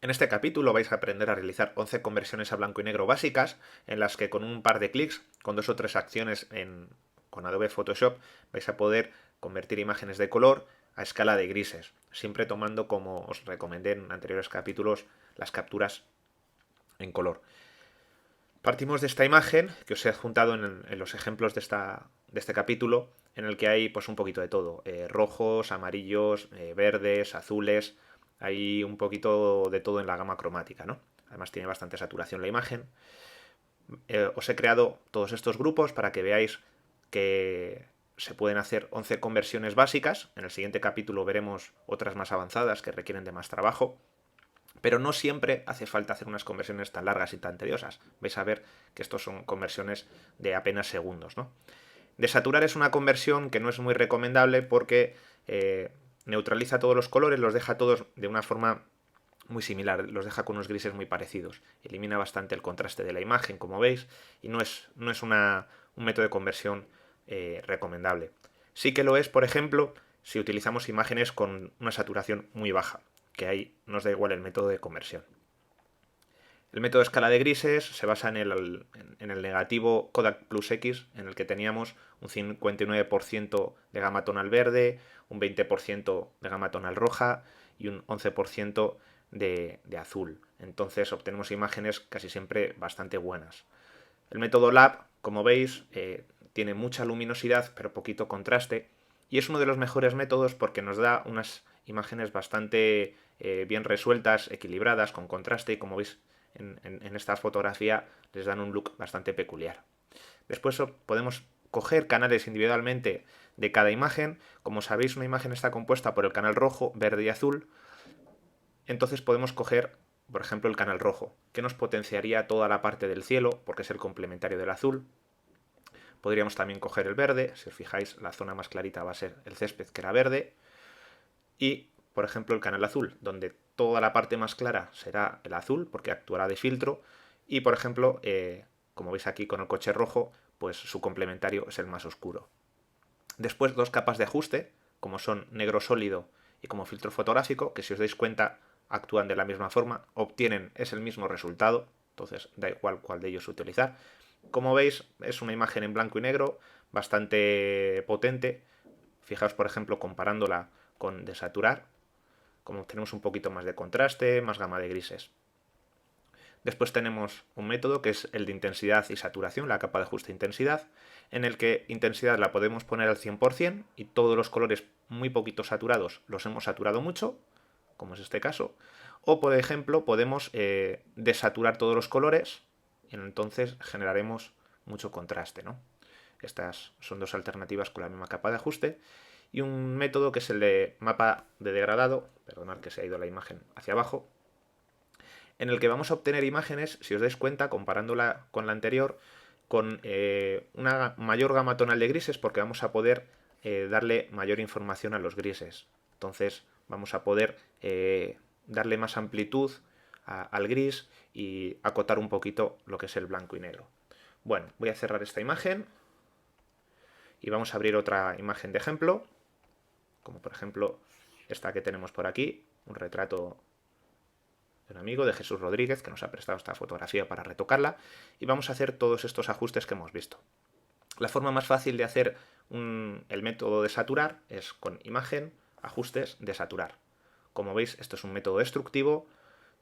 En este capítulo vais a aprender a realizar 11 conversiones a blanco y negro básicas, en las que con un par de clics, con 2 o 3 acciones con Adobe Photoshop, vais a poder convertir imágenes de color a escala de grises, siempre tomando, como os recomendé en anteriores capítulos, las capturas en color. Partimos de esta imagen que os he adjuntado en los ejemplos de este capítulo, en el que hay pues un poquito de todo, rojos, amarillos, verdes, azules, hay un poquito de todo en la gama cromática, ¿no? Además tiene bastante saturación la imagen. Os he creado todos estos grupos para que veáis que se pueden hacer 11 conversiones básicas. En el siguiente capítulo veremos otras más avanzadas que requieren de más trabajo. Pero no siempre hace falta hacer unas conversiones tan largas y tan tediosas. Vais a ver que estos son conversiones de apenas segundos, ¿no? Desaturar es una conversión que no es muy recomendable porque neutraliza todos los colores, los deja todos de una forma muy similar, los deja con unos grises muy parecidos. Elimina bastante el contraste de la imagen, como veis, y no es un método de conversión recomendable. Sí que lo es, por ejemplo, si utilizamos imágenes con una saturación muy baja, que ahí nos da igual el método de conversión. El método de escala de grises se basa en el negativo Kodak Plus X, en el que teníamos un 59% de gama tonal verde, un 20% de gama tonal roja y un 11% de azul. Entonces obtenemos imágenes casi siempre bastante buenas. El método Lab, como veis, tiene mucha luminosidad pero poquito contraste y es uno de los mejores métodos porque nos da unas imágenes bastante bien resueltas, equilibradas, con contraste y como veis en esta fotografía les dan un look bastante peculiar. Después podemos coger canales individualmente de cada imagen. Como sabéis, una imagen está compuesta por el canal rojo, verde y azul. Entonces podemos coger, por ejemplo, el canal rojo, que nos potenciaría toda la parte del cielo, porque es el complementario del azul. Podríamos también coger el verde, si os fijáis, la zona más clarita va a ser el césped, que era verde. Y, por ejemplo, el canal azul, donde toda la parte más clara será el azul, porque actuará de filtro. Y, por ejemplo, como veis aquí con el coche rojo, pues su complementario es el más oscuro. Después 2 capas de ajuste, como son negro sólido y como filtro fotográfico, que si os dais cuenta actúan de la misma forma, es el mismo resultado, entonces da igual cuál de ellos utilizar. Como veis, es una imagen en blanco y negro bastante potente. Fijaos, por ejemplo, comparándola con desaturar, como tenemos un poquito más de contraste, más gama de grises. Después tenemos un método que es el de intensidad y saturación, la capa de ajuste de intensidad, en el que intensidad la podemos poner al 100% y todos los colores muy poquito saturados los hemos saturado mucho, como es este caso. O, por ejemplo, podemos desaturar todos los colores y entonces generaremos mucho contraste, ¿no? Estas son 2 alternativas con la misma capa de ajuste. Y un método que es el de mapa de degradado, perdonad que se ha ido la imagen hacia abajo, en el que vamos a obtener imágenes, si os dais cuenta, comparándola con la anterior, con una mayor gama tonal de grises, porque vamos a poder darle mayor información a los grises. Entonces vamos a poder darle más amplitud al gris y acotar un poquito lo que es el blanco y negro. Bueno, voy a cerrar esta imagen y vamos a abrir otra imagen de ejemplo, como por ejemplo esta que tenemos por aquí, un retrato de un amigo, de Jesús Rodríguez, que nos ha prestado esta fotografía para retocarla, y vamos a hacer todos estos ajustes que hemos visto. La forma más fácil de hacer el método de saturar es con imagen, ajustes, desaturar. Como veis, esto es un método destructivo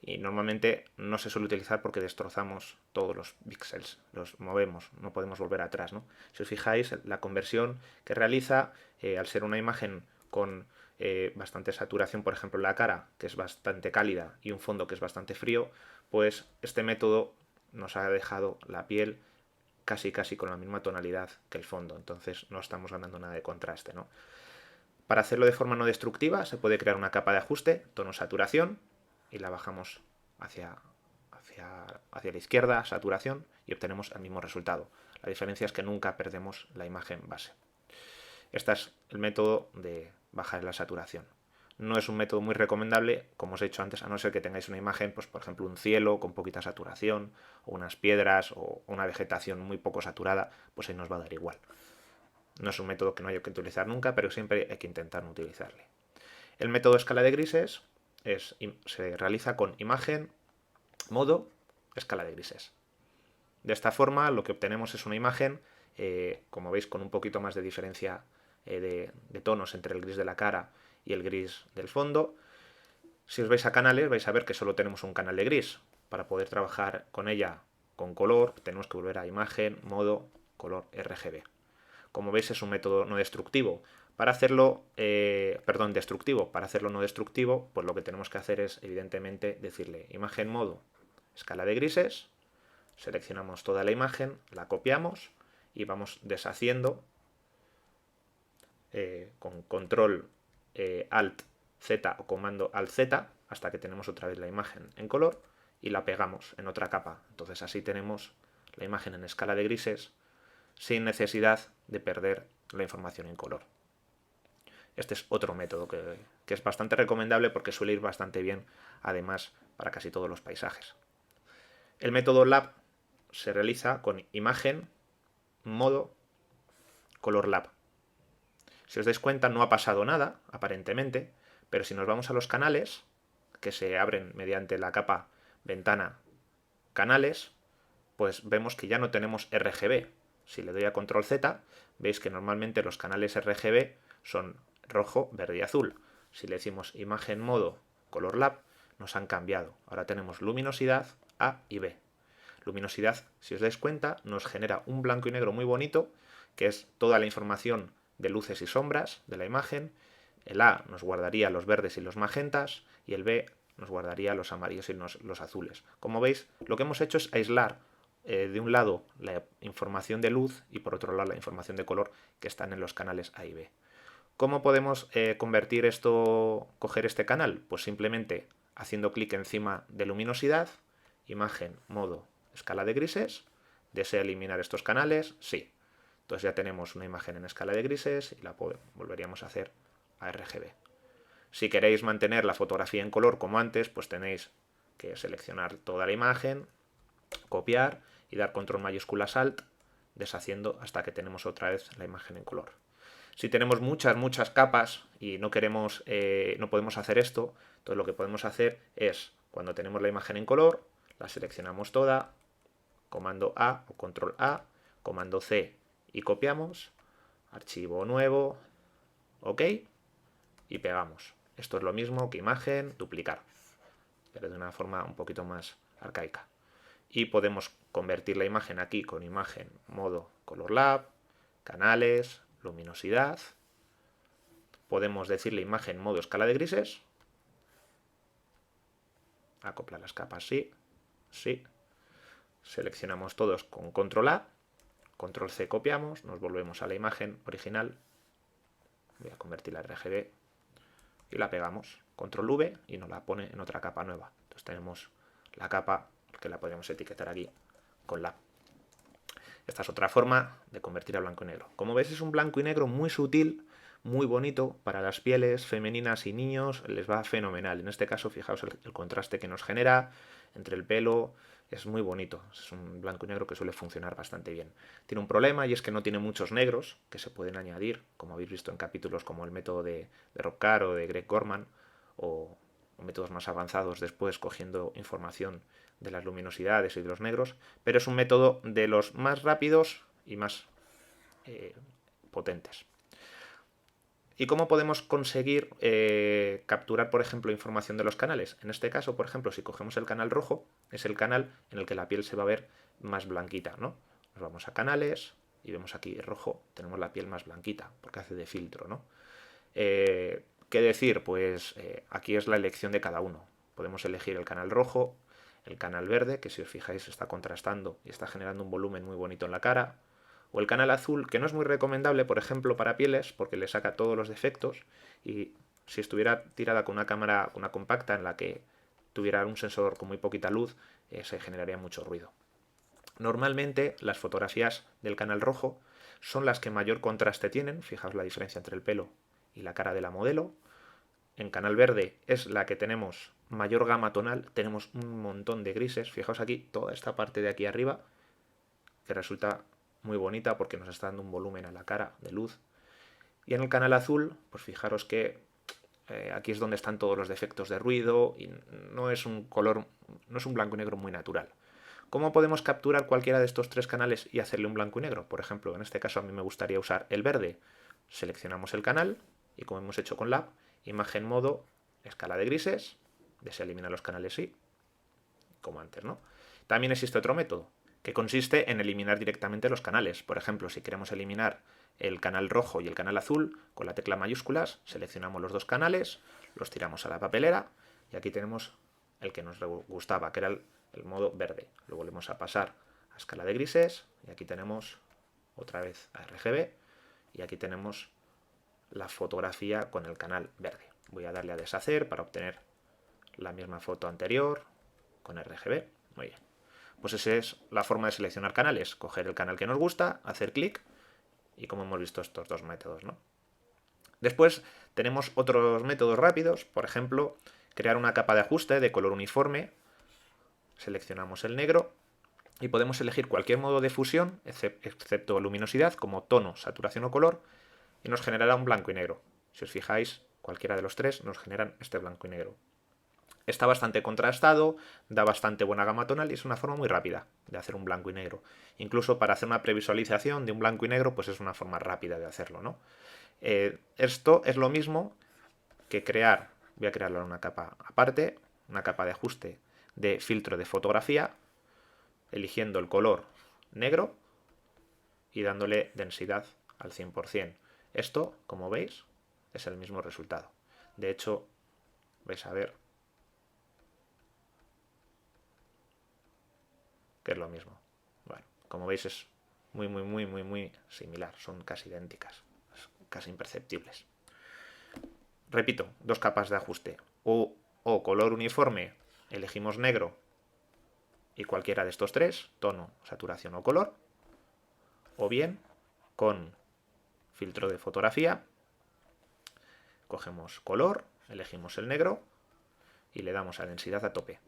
y normalmente no se suele utilizar porque destrozamos todos los píxeles, los movemos, no podemos volver atrás, ¿no? Si os fijáis, la conversión que realiza, al ser una imagen con bastante saturación, por ejemplo, en la cara, que es bastante cálida, y un fondo que es bastante frío, pues este método nos ha dejado la piel casi con la misma tonalidad que el fondo, entonces no estamos ganando nada de contraste, ¿no? Para hacerlo de forma no destructiva se puede crear una capa de ajuste, tono saturación, y la bajamos hacia, hacia la izquierda, saturación, y obtenemos el mismo resultado. La diferencia es que nunca perdemos la imagen base. Este es el método de bajar la saturación. No es un método muy recomendable, como os he dicho antes, a no ser que tengáis una imagen, pues por ejemplo un cielo con poquita saturación, o unas piedras, o una vegetación muy poco saturada, pues ahí nos va a dar igual. No es un método que no haya que utilizar nunca, pero siempre hay que intentar no utilizarle. El método escala de grises se realiza con imagen, modo, escala de grises. De esta forma lo que obtenemos es una imagen, como veis, con un poquito más de diferencia de tonos entre el gris de la cara y el gris del fondo. Si os vais a canales vais a ver que solo tenemos un canal de gris. Para poder trabajar con ella con color tenemos que volver a imagen, modo, color RGB. Como veis es un método no destructivo. Para hacerlo, destructivo. Para hacerlo no destructivo, pues lo que tenemos que hacer es, evidentemente, decirle imagen, modo, escala de grises, seleccionamos toda la imagen, la copiamos y vamos deshaciendo con control Alt Z o comando Alt Z hasta que tenemos otra vez la imagen en color y la pegamos en otra capa. Entonces así tenemos la imagen en escala de grises sin necesidad de perder la información en color. Este es otro método que es bastante recomendable porque suele ir bastante bien, además, para casi todos los paisajes. El método Lab se realiza con imagen, modo, color Lab. Si os dais cuenta, no ha pasado nada, aparentemente, pero si nos vamos a los canales, que se abren mediante la capa ventana canales, pues vemos que ya no tenemos RGB. Si le doy a control Z, veis que normalmente los canales RGB son rojo, verde y azul. Si le decimos imagen, modo, color lab, nos han cambiado. Ahora tenemos luminosidad A y B. Luminosidad, si os dais cuenta, nos genera un blanco y negro muy bonito, que es toda la información de luces y sombras de la imagen. El A nos guardaría los verdes y los magentas y el B nos guardaría los amarillos y los azules. Como veis, lo que hemos hecho es aislar de un lado la información de luz y por otro lado la información de color que están en los canales A y B. ¿Cómo podemos convertir esto, coger este canal? Pues simplemente haciendo clic encima de luminosidad, imagen, modo, escala de grises. ¿Desea eliminar estos canales? Sí. Entonces ya tenemos una imagen en escala de grises y la volveríamos a hacer a RGB. Si queréis mantener la fotografía en color como antes, pues tenéis que seleccionar toda la imagen, copiar y dar control mayúsculas Alt, deshaciendo hasta que tenemos otra vez la imagen en color. Si tenemos muchas capas y no podemos hacer esto, entonces lo que podemos hacer es, cuando tenemos la imagen en color, la seleccionamos toda, comando A o control A, comando C y copiamos, archivo nuevo, ok, y pegamos. Esto es lo mismo que imagen, duplicar, pero de una forma un poquito más arcaica. Y podemos convertir la imagen aquí con imagen, modo, color lab, canales, luminosidad. Podemos decirle imagen, modo, escala de grises. Acoplar las capas, sí, sí. Seleccionamos todos con control A, control C copiamos, nos volvemos a la imagen original. Voy a convertirla a RGB y la pegamos. Control V y nos la pone en otra capa nueva. Entonces tenemos la capa que la podemos etiquetar aquí con la. Esta es otra forma de convertir a blanco y negro. Como veis es un blanco y negro muy sutil, muy bonito, para las pieles femeninas y niños les va fenomenal. En este caso fijaos el contraste que nos genera entre el pelo, es muy bonito. Es un blanco y negro que suele funcionar bastante bien. Tiene un problema y es que no tiene muchos negros que se pueden añadir, como habéis visto en capítulos como el método de Rob Carr o de Greg Gorman, o métodos más avanzados después cogiendo información de las luminosidades y de los negros, pero es un método de los más rápidos y más potentes. ¿Y cómo podemos conseguir capturar, por ejemplo, información de los canales? En este caso, por ejemplo, si cogemos el canal rojo, es el canal en el que la piel se va a ver más blanquita, ¿no? Nos vamos a canales y vemos aquí rojo, tenemos la piel más blanquita, porque hace de filtro, ¿no? ¿Qué decir? Pues aquí es la elección de cada uno. Podemos elegir el canal rojo, el canal verde, que si os fijáis está contrastando y está generando un volumen muy bonito en la cara, o el canal azul, que no es muy recomendable, por ejemplo, para pieles, porque le saca todos los defectos, y si estuviera tirada con una cámara, una compacta, en la que tuviera un sensor con muy poquita luz, se generaría mucho ruido. Normalmente las fotografías del canal rojo son las que mayor contraste tienen, fijaos la diferencia entre el pelo y la cara de la modelo. En canal verde es la que tenemos mayor gama tonal, tenemos un montón de grises, fijaos aquí, toda esta parte de aquí arriba, que resulta muy bonita porque nos está dando un volumen a la cara de luz. Y en el canal azul, pues fijaros que aquí es donde están todos los defectos de ruido y no es un color, no es un blanco y negro muy natural. ¿Cómo podemos capturar cualquiera de estos tres canales y hacerle un blanco y negro? Por ejemplo, en este caso a mí me gustaría usar el verde. Seleccionamos el canal y, como hemos hecho con Lab, imagen modo, escala de grises, se eliminan los canales sí, como antes, ¿no? También existe otro método, que consiste en eliminar directamente los canales. Por ejemplo, si queremos eliminar el canal rojo y el canal azul, con la tecla mayúsculas, seleccionamos los dos canales, los tiramos a la papelera y aquí tenemos el que nos gustaba, que era el modo verde. Lo volvemos a pasar a escala de grises y aquí tenemos otra vez a RGB y aquí tenemos la fotografía con el canal verde. Voy a darle a deshacer para obtener la misma foto anterior con RGB. Muy bien. Pues esa es la forma de seleccionar canales. Coger el canal que nos gusta, hacer clic y, como hemos visto, estos dos métodos, ¿no? Después tenemos otros métodos rápidos. Por ejemplo, crear una capa de ajuste de color uniforme. Seleccionamos el negro y podemos elegir cualquier modo de fusión, excepto luminosidad, como tono, saturación o color, y nos generará un blanco y negro. Si os fijáis, cualquiera de los tres nos generan este blanco y negro. Está bastante contrastado, da bastante buena gama tonal y es una forma muy rápida de hacer un blanco y negro. Incluso para hacer una previsualización de un blanco y negro, pues es una forma rápida de hacerlo, ¿no? Esto es lo mismo que crear, voy a crearlo en una capa aparte, una capa de ajuste de filtro de fotografía, eligiendo el color negro y dándole densidad al 100%. Esto, como veis, es el mismo resultado. De hecho, vais a ver que es lo mismo. Bueno, como veis es muy similar, son casi idénticas, casi imperceptibles. Repito, dos capas de ajuste. O color uniforme, elegimos negro y cualquiera de estos tres, tono, saturación o color. O bien, con filtro de fotografía, cogemos color, elegimos el negro y le damos a densidad a tope.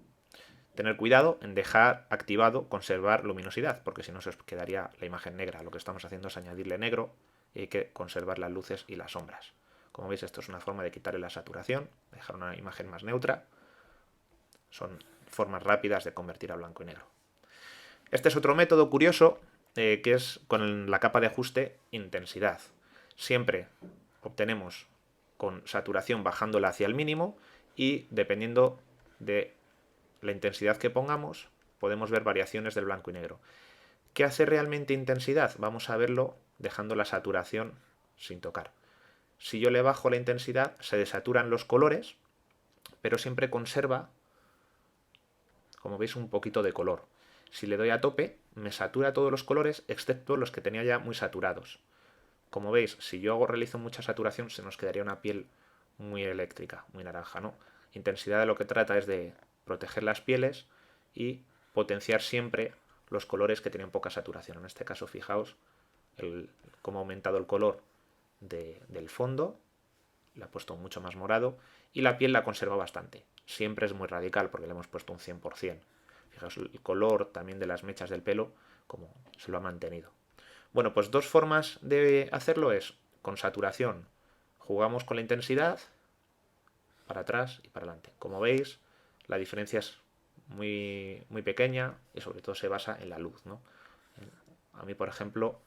Tener cuidado en dejar activado conservar luminosidad, porque si no se os quedaría la imagen negra. Lo que estamos haciendo es añadirle negro y hay que conservar las luces y las sombras. Como veis, esto es una forma de quitarle la saturación, dejar una imagen más neutra. Son formas rápidas de convertir a blanco y negro. Este es otro método curioso, que es con la capa de ajuste intensidad. Siempre obtenemos con saturación bajándola hacia el mínimo y, dependiendo de la intensidad que pongamos, podemos ver variaciones del blanco y negro. ¿Qué hace realmente intensidad? Vamos a verlo dejando la saturación sin tocar. Si yo le bajo la intensidad, se desaturan los colores, pero siempre conserva, como veis, un poquito de color. Si le doy a tope, me satura todos los colores, excepto los que tenía ya muy saturados. Como veis, si yo realizo mucha saturación, se nos quedaría una piel muy eléctrica, muy naranja, ¿no? Intensidad de lo que trata es de proteger las pieles y potenciar siempre los colores que tienen poca saturación. En este caso, fijaos cómo ha aumentado el color del fondo, le ha puesto mucho más morado y la piel la conserva bastante. Siempre es muy radical porque le hemos puesto un 100%. Fijaos el color también de las mechas del pelo, como se lo ha mantenido. Bueno, pues dos formas de hacerlo es con saturación. Jugamos con la intensidad para atrás y para adelante. Como veis, la diferencia es muy pequeña y sobre todo se basa en la luz, ¿no? A mí, por ejemplo,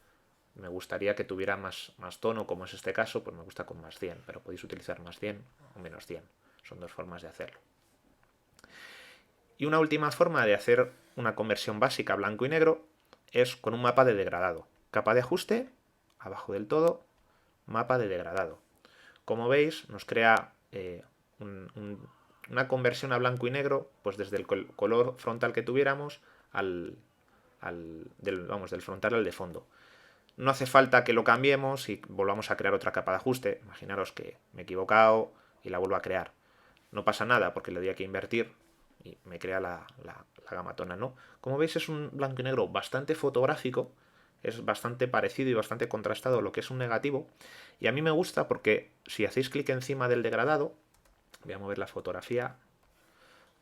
me gustaría que tuviera más tono, como es este caso, pues me gusta con más 100, pero podéis utilizar más 100 o menos 100. Son dos formas de hacerlo. Y una última forma de hacer una conversión básica blanco y negro es con un mapa de degradado. Capa de ajuste, abajo del todo, mapa de degradado. Como veis, nos crea una conversión a blanco y negro, pues desde el color frontal que tuviéramos del frontal al de fondo. No hace falta que lo cambiemos y volvamos a crear otra capa de ajuste. Imaginaros que me he equivocado y la vuelvo a crear. No pasa nada porque le doy aquí a invertir y me crea la gama tonal, ¿no? Como veis, es un blanco y negro bastante fotográfico, es bastante parecido y bastante contrastado a lo que es un negativo, y a mí me gusta porque si hacéis clic encima del degradado, voy a mover la fotografía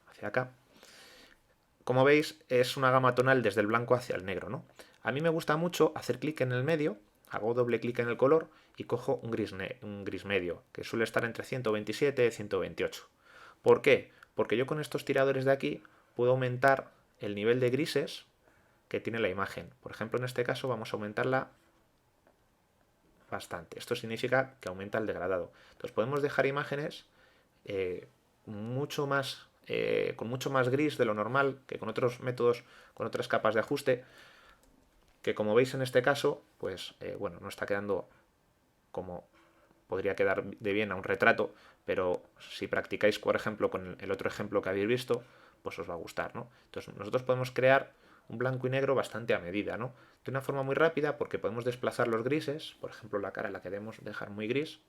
hacia acá, como veis es una gama tonal desde el blanco hacia el negro, ¿no? A mí me gusta mucho hacer clic en el medio, hago doble clic en el color y cojo un gris medio, que suele estar entre 127 y 128. ¿Por qué? Porque yo con estos tiradores de aquí puedo aumentar el nivel de grises que tiene la imagen. Por ejemplo, en este caso vamos a aumentarla bastante. Esto significa que aumenta el degradado. Entonces podemos dejar imágenes mucho más, con mucho más gris de lo normal que con otros métodos, con otras capas de ajuste, que como veis en este caso, pues bueno, no está quedando como podría quedar de bien a un retrato, pero si practicáis, por ejemplo, con el otro ejemplo que habéis visto, pues os va a gustar, ¿no? Entonces nosotros podemos crear un blanco y negro bastante a medida, ¿no? De una forma muy rápida porque podemos desplazar los grises, por ejemplo la cara la queremos dejar muy gris,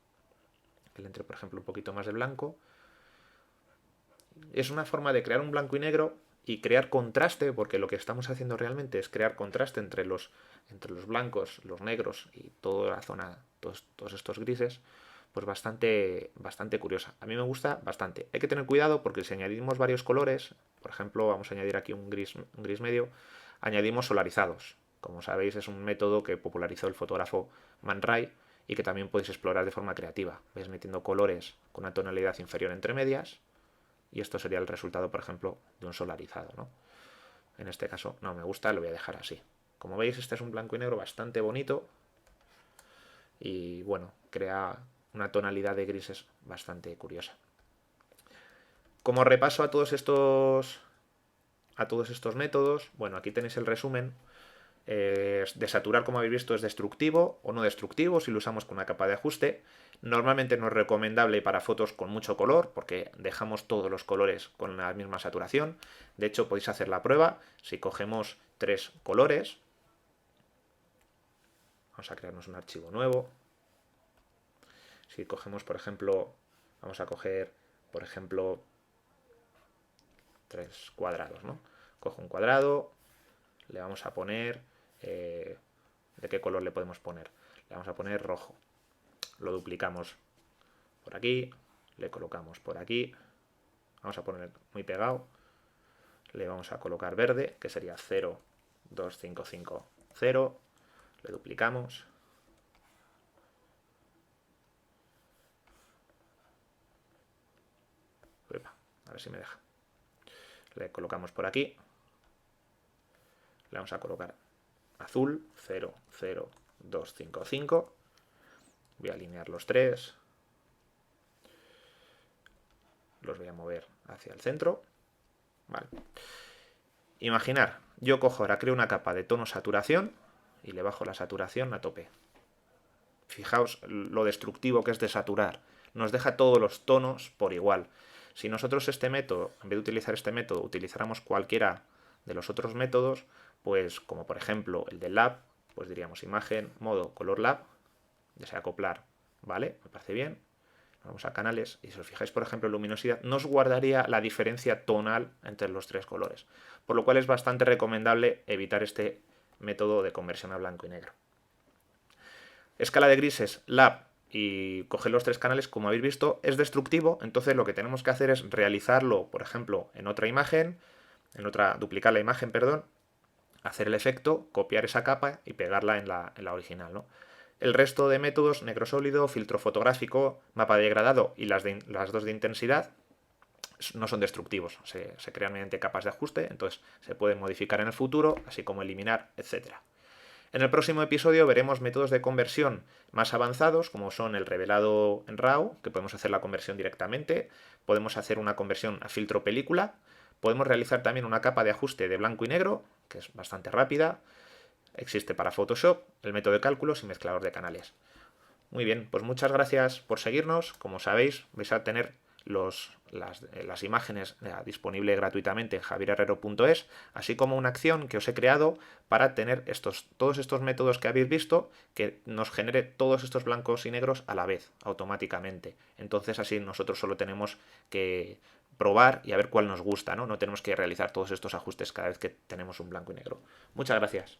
que le entre por ejemplo un poquito más de blanco. Es una forma de crear un blanco y negro y crear contraste, porque lo que estamos haciendo realmente es crear contraste entre los blancos, los negros y toda la zona, todos estos grises, pues bastante curiosa. A mí me gusta bastante. Hay que tener cuidado porque si añadimos varios colores, por ejemplo, vamos a añadir aquí un gris medio, añadimos solarizados. Como sabéis, es un método que popularizó el fotógrafo Man Ray y que también podéis explorar de forma creativa. Vais metiendo colores con una tonalidad inferior entre medias y esto sería el resultado, por ejemplo, de un solarizado, ¿no? En este caso no me gusta, lo voy a dejar así. Como veis, este es un blanco y negro bastante bonito y bueno, crea una tonalidad de grises bastante curiosa. Como repaso a todos estos métodos, bueno, aquí tenéis el resumen. Desaturar, como habéis visto, es destructivo o no destructivo si lo usamos con una capa de ajuste. Normalmente no es recomendable para fotos con mucho color porque dejamos todos los colores con la misma saturación. De hecho, podéis hacer la prueba. Si cogemos 3 colores, vamos a crearnos un archivo nuevo. Si cogemos, por ejemplo, vamos a coger, por ejemplo, 3 cuadrados, ¿no? Cojo un cuadrado, le vamos a poner... ¿de qué color le podemos poner? Le vamos a poner rojo. Lo duplicamos por aquí, le colocamos por aquí, vamos a poner muy pegado, le vamos a colocar verde, que sería 0, 2, 5, 5, 0, le duplicamos, a ver si me deja, le colocamos por aquí, le vamos a colocar azul, 0, 0, 2, 5, 5, voy a alinear los 3, los voy a mover hacia el centro. Vale. Imaginar, yo cojo ahora, creo una capa de tono saturación y le bajo la saturación a tope. Fijaos lo destructivo que es desaturar. Nos deja todos los tonos por igual. Si nosotros este método, en vez de utilizar este método, utilizáramos cualquiera de los otros métodos, pues como por ejemplo el del lab, pues diríamos imagen, modo, color lab, desea acoplar, ¿vale? Me parece bien. Vamos a canales y si os fijáis, por ejemplo, en luminosidad, nos guardaría la diferencia tonal entre los 3 colores. Por lo cual es bastante recomendable evitar este método de conversión a blanco y negro. Escala de grises, lab y coger los 3 canales, como habéis visto, es destructivo. Entonces lo que tenemos que hacer es realizarlo, por ejemplo, en otra imagen, duplicar la imagen, perdón, hacer el efecto, copiar esa capa y pegarla en la original, ¿no? El resto de métodos, negro sólido, filtro fotográfico, mapa de degradado y las dos de intensidad, no son destructivos, se crean mediante capas de ajuste, entonces se pueden modificar en el futuro, así como eliminar, etc. En el próximo episodio veremos métodos de conversión más avanzados, como son el revelado en RAW, que podemos hacer la conversión directamente, podemos hacer una conversión a filtro película, podemos realizar también una capa de ajuste de blanco y negro, que es bastante rápida. Existe para Photoshop, el método de cálculos y mezclador de canales. Muy bien, pues muchas gracias por seguirnos. Como sabéis, vais a tener las imágenes disponibles gratuitamente en javierherrero.es, así como una acción que os he creado para tener todos estos métodos que habéis visto, que nos genere todos estos blancos y negros a la vez, automáticamente. Entonces así nosotros solo tenemos que probar y a ver cuál nos gusta, ¿no? No tenemos que realizar todos estos ajustes cada vez que tenemos un blanco y negro. Muchas gracias.